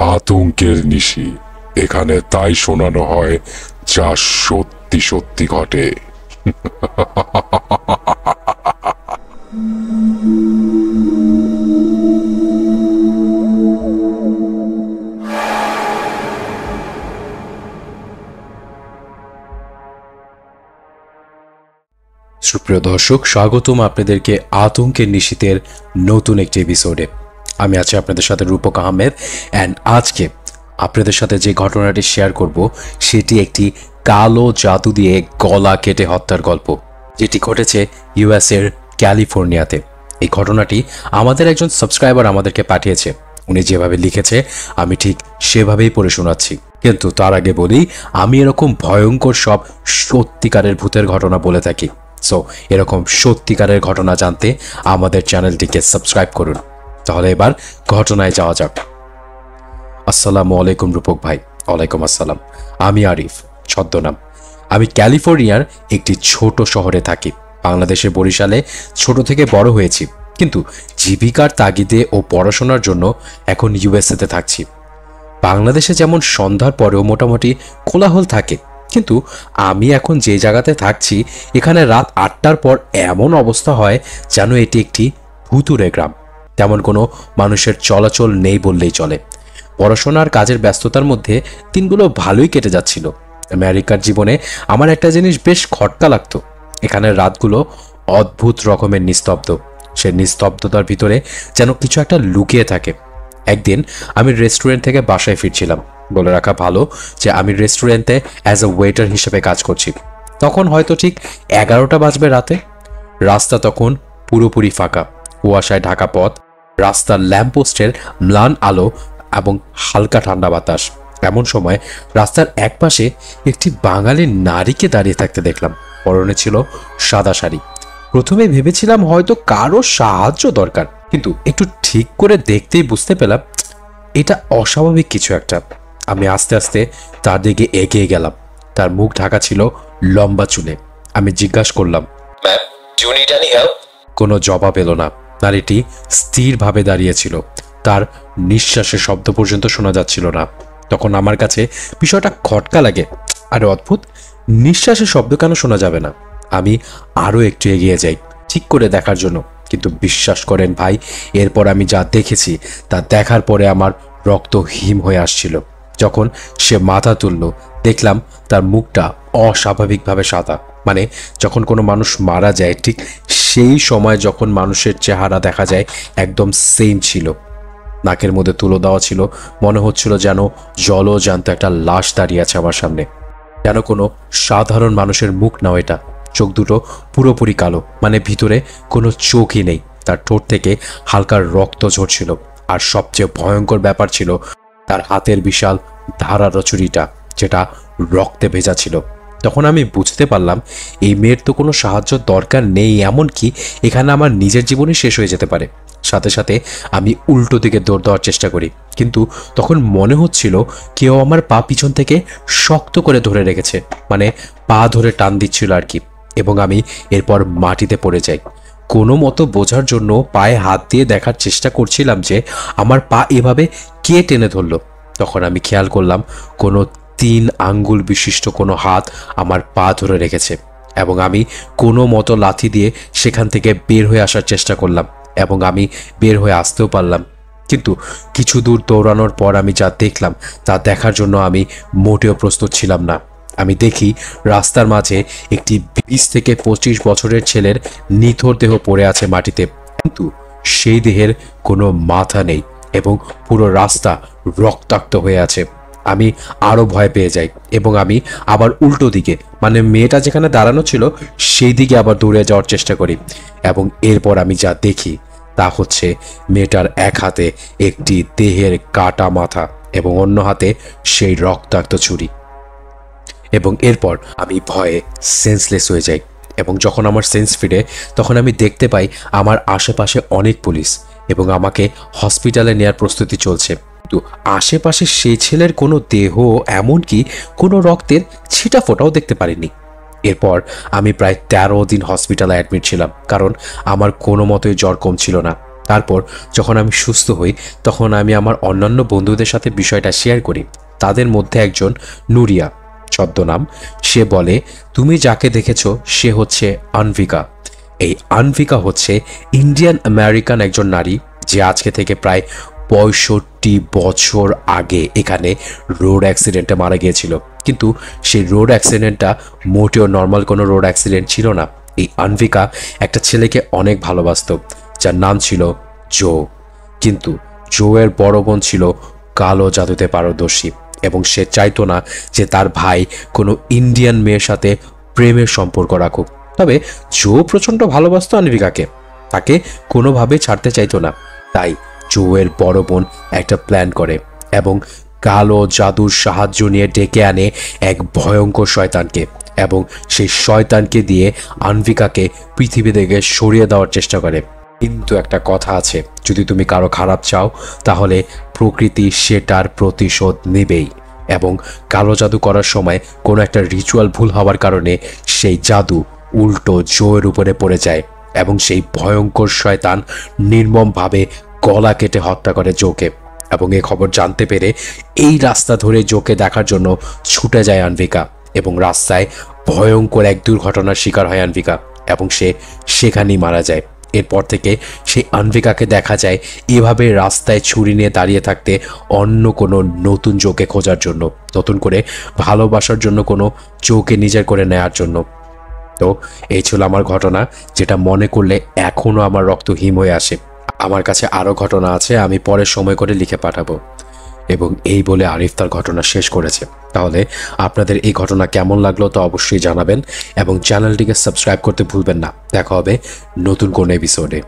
আতঙ্কের নিশি। এখানে তাই শোনানো হয় যা সত্যি সত্যি ঘটে। সুপ্রিয় দর্শক, স্বাগতম আপনাদেরকে আতঙ্কের নিশীথের নতুন একটি এপিসোডে। আমি আছি আপনাদের সাথে রূপক আহমেদ। অ্যান্ড আজকে আপনাদের সাথে যে ঘটনাটি শেয়ার করব সেটি একটি কালো জাদু দিয়ে গলা কেটে হত্যার গল্প, যেটি ঘটেছে ইউএসের ক্যালিফোর্নিয়াতে। এই ঘটনাটি আমাদের একজন সাবস্ক্রাইবার আমাদেরকে পাঠিয়েছে। উনি যেভাবে লিখেছে আমি ঠিক সেভাবেই পড়ে শোনাচ্ছি। কিন্তু তার আগে বলি, আমি এরকম ভয়ঙ্কর সব সত্যিকারের ভূতের ঘটনা বলে থাকি। সো এরকম সত্যিকারের ঘটনা জানতে আমাদের চ্যানেলটিকে সাবস্ক্রাইব করুন। তাহলে এবার ঘটনায় যাওয়া যাক। আসসালামু আলাইকুম রূপক ভাই। ওয়ালাইকুম আসসালাম। আমি আরিফ, ছদ্মনাম। আমি ক্যালিফোর্নিয়ার একটি ছোট শহরে থাকি। বাংলাদেশের বরিশালে ছোট থেকে বড় হয়েছি, কিন্তু জীবিকার তাগিদে ও পড়াশোনার জন্য এখন ইউএসএতে থাকছি। বাংলাদেশে যেমন সন্ধ্যার পরেও মোটামুটি কোলাহল থাকে, কিন্তু আমি এখন যে জায়গাতে থাকছি এখানে রাত 8টার পর এমন অবস্থা হয় যেন এটি একটি ভুতুড়ে গ্রাম। তেমন কোনো মানুষের চলাচল নেই বললেই চলে। পড়াশোনার কাজের ব্যস্ততার মধ্যে দিনগুলো ভালোই কেটে যাচ্ছিল। আমেরিকার জীবনে আমার একটা জিনিস বেশ খটকা লাগতো। এখানের রাতগুলো অদ্ভুত রকমের নিস্তব্ধ। সে নিস্তব্ধতার ভিতরে যেন কিছু একটা লুকিয়ে থাকে। একদিন আমি রেস্টুরেন্ট থেকে বাসায় ফিরছিলাম। বলে রাখা ভালো যে আমি রেস্টুরেন্টে অ্যাজ এ ওয়েটার হিসেবে কাজ করছি। তখন হয়তো ঠিক 11টা বাজবে রাতে। রাস্তা তখন পুরোপুরি ফাঁকা, কুয়াশায় ঢাকা পথ, রাস্তার ল্যাম্পপোস্টের ম্লান আলো এবং হালকা ঠান্ডা বাতাস। এমন সময় রাস্তার একপাশে একটি বাঙালি নারীকে দাঁড়িয়ে থাকতে দেখলাম। পরনে ছিল সাদা শাড়ি। প্রথমে ভেবেছিলাম হয়তো কারো সাহায্য দরকার, কিন্তু একটু ঠিক করে দেখতেই বুঝতে পেলাম এটা অস্বাভাবিক কিছু একটা। আমি আস্তে আস্তে তার দিকে এগিয়ে গেলাম। তার মুখ ঢাকা ছিল লম্বা চুলে। আমি জিজ্ঞাসা করলাম, ma'am, do you need any help? কোনো জবাব এলো না। নারীটি স্থিরভাবে দাঁড়িয়েছিল। তার নিঃশ্বাসের শব্দ পর্যন্ত শোনা যাচ্ছিল না। তখন আমার কাছে বিষয়টা খটকা লাগে। আরে অদ্ভুত, নিঃশ্বাসের শব্দ কেন শোনা যাবে না? আমি আরও একটু এগিয়ে যাই ঠিক করে দেখার জন্য, কিন্তু বিশ্বাস করেন ভাই, এরপর আমি যা দেখেছি তা দেখার পরে আমার রক্ত হিম হয়ে আসছিল। যখন সে মাথা তুলল, দেখলাম তার মুখটা অস্বাভাবিকভাবে সাদা। মানে যখন কোনো মানুষ মারা যায় ঠিক সেই সময় যখন মানুষের চেহারা দেখা যায় একদম সেম ছিল। নাকের মধ্যে তুলো দেওয়া ছিল। মনে হচ্ছিল যেন জলজ্যান্ত একটা লাশ দাঁড়িয়ে আছে আমার সামনে। যেন কোনো সাধারণ মানুষের মুখ নাও এটা। চোখ দুটো পুরোপুরি কালো, মানে ভিতরে কোনো চোখই নেই। তার ঠোঁট থেকে হালকা রক্ত ঝরছিল। আর সবচেয়ে ভয়ঙ্কর ব্যাপার ছিল তার হাতের বিশাল ধারালো ছুরিটা, যেটা রক্তে ভেজা ছিল। তখন আমি বুঝতে পারলাম এই মেয়ের তো কোনো সাহায্য দরকার নেই, এমনকি এখানে আমার নিজের জীবনই শেষ হয়ে যেতে পারে। সাথে সাথে আমি উল্টো দিকে দৌড় দেওয়ার চেষ্টা করি, কিন্তু তখন মনে হচ্ছিল কেউ আমার পা পিছন থেকে শক্ত করে ধরে রেখেছে, মানে পা ধরে টান দিচ্ছিল আর কি। এবং আমি এরপর মাটিতে পড়ে যাই। কোনো মতো বোঝার জন্য পায়ে হাত দিয়ে দেখার চেষ্টা করছিলাম যে আমার পা এভাবে কে টেনে ধরল। তখন আমি খেয়াল করলাম কোনো 3 আঙ্গুল বিশিষ্ট কোনো হাত আমার পা ধরে রেখেছে। এবং আমি কোনো মতো লাথি দিয়ে সেখান থেকে বের হয়ে আসার চেষ্টা করলাম, এবং আমি বের হয়ে আসতেও পারলাম। কিন্তু কিছু দূর দৌড়ানোর পর আমি যা দেখলাম তা দেখার জন্য আমি মোটেও প্রস্তুত ছিলাম না। আমি দেখি রাস্তার মাঝে একটি 20 থেকে 25 বছরের ছেলের নিথর দেহ পড়ে আছে মাটিতে, কিন্তু সেই দেহের কোনো মাথা নেই এবং পুরো রাস্তা রক্তাক্ত হয়ে আছে। আমি আরো ভয় পেয়ে যাই এবং আমি আবার উল্টো দিকে, মানে মেয়েটা যেখানে দাঁড়ানো ছিল সেই দিকে আবার দৌড়ে যাওয়ার চেষ্টা করি। এবং এরপর আমি যা দেখি তা হচ্ছে মেয়েটার এক হাতে একটি দেহের কাটা মাথা এবং অন্য হাতে সেই রক্তাক্ত ছুরি। এবং এরপর আমি ভয়ে সেন্সলেস হয়ে যাই। এবং যখন আমার সেন্স ফিরে তখন আমি দেখতে পাই আমার আশেপাশে অনেক পুলিশ এবং আমাকে হসপিটালে নেওয়ার প্রস্তুতি চলছে। কিন্তু আশেপাশে সেই ছেলের কোনো দেহ, এমনকি কোনো রক্তের ছিটা ফোঁটাও দেখতে পারিনি। এরপর আমি প্রায় 13 দিন হসপিটালে অ্যাডমিট ছিলাম, কারণ আমার কোনো মতোই জ্বর কমছিল না। তারপর যখন আমি সুস্থ হই তখন আমি আমার অন্যান্য বন্ধুদের সাথে বিষয়টা শেয়ার করি। তাদের মধ্যে একজন নুরিয়া ছদ্মনাম, সে বলে তুমি যাকে দেখেছ সে হচ্ছে আনভিকা। এই আনভিকা হচ্ছে ইন্ডিয়ান আমেরিকান একজন নারী যে আজকে থেকে প্রায় 65 বছর আগে এখানে রোড অ্যাক্সিডেন্টে মারা গিয়েছিল। কিন্তু সেই রোড অ্যাক্সিডেন্টটা মোটেও নর্মাল কোনো রোড অ্যাক্সিডেন্ট ছিল না। এই আনভিকা একটা ছেলেকে অনেক ভালোবাসত যার নাম ছিল জো। কিন্তু জোয়ের বড় বোন ছিল কালো জাদুতে পারদর্শী এবং সে চাইতো না যে তার ভাই কোনো ইন্ডিয়ান মেয়ের সাথে প্রেমের সম্পর্ক রাখুক। তবে জো প্রচণ্ড ভালোবাসতো আনভিকাকে, তাকে কোনোভাবে ছাড়তে চাইতো না। তাই জোয়ের বড় বোন একটা প্ল্যান করে এবং কালো জাদুর সাহায্য নিয়ে ডেকে আনে এক ভয়ঙ্কর শয়তানকে এবং সেই শয়তানকে দিয়ে আনভিকাকে পৃথিবী থেকে সরিয়ে দেওয়ার চেষ্টা করে। কিন্তু একটা কথা আছে, যদি তুমি কারো খারাপ চাও তাহলে প্রকৃতি সেটার প্রতিশোধ নেবেই। এবং কালো জাদু করার সময় কোনো একটা রিচুয়াল ভুল হওয়ার কারণে সেই জাদু উল্টো জোয়ের উপরে পড়ে যায় এবং সেই ভয়ঙ্কর শয়তান নির্মমভাবে গলা কেটে হত্যা করে জোকে। এবং এই খবর জানতে পেরে এই রাস্তা ধরে জোকে দেখার জন্য ছুটে যায় আনভিকা এবং রাস্তায় ভয়ঙ্কর এক দুর্ঘটনার শিকার হয় আনভিকা এবং সে সেখানেই মারা যায়। এরপর থেকে সেই আনভিকাকে দেখা যায় এভাবে রাস্তায় ছুরি নিয়ে দাঁড়িয়ে থাকতে অন্য কোনো নতুন জোকে খোঁজার জন্য, নতুন করে ভালোবাসার জন্য কোনো জোকে নিজের করে নেয়ার জন্য। তো এই ছিল আমার ঘটনা, যেটা মনে করলে এখনও আমার রক্ত হিম হয়ে আসে। আমার কাছে আরও ঘটনা আছে, আমি পরে সময় করে লিখে পাঠাবো। এবং এই বলে আরিফ তার ঘটনা শেষ করেছে। তাহলে আপনাদের এই ঘটনা কেমন লাগলো তা অবশ্যই জানাবেন এবং চ্যানেলটিকে সাবস্ক্রাইব করতে ভুলবেন না। দেখা হবে নতুন কোনো এপিসোডে।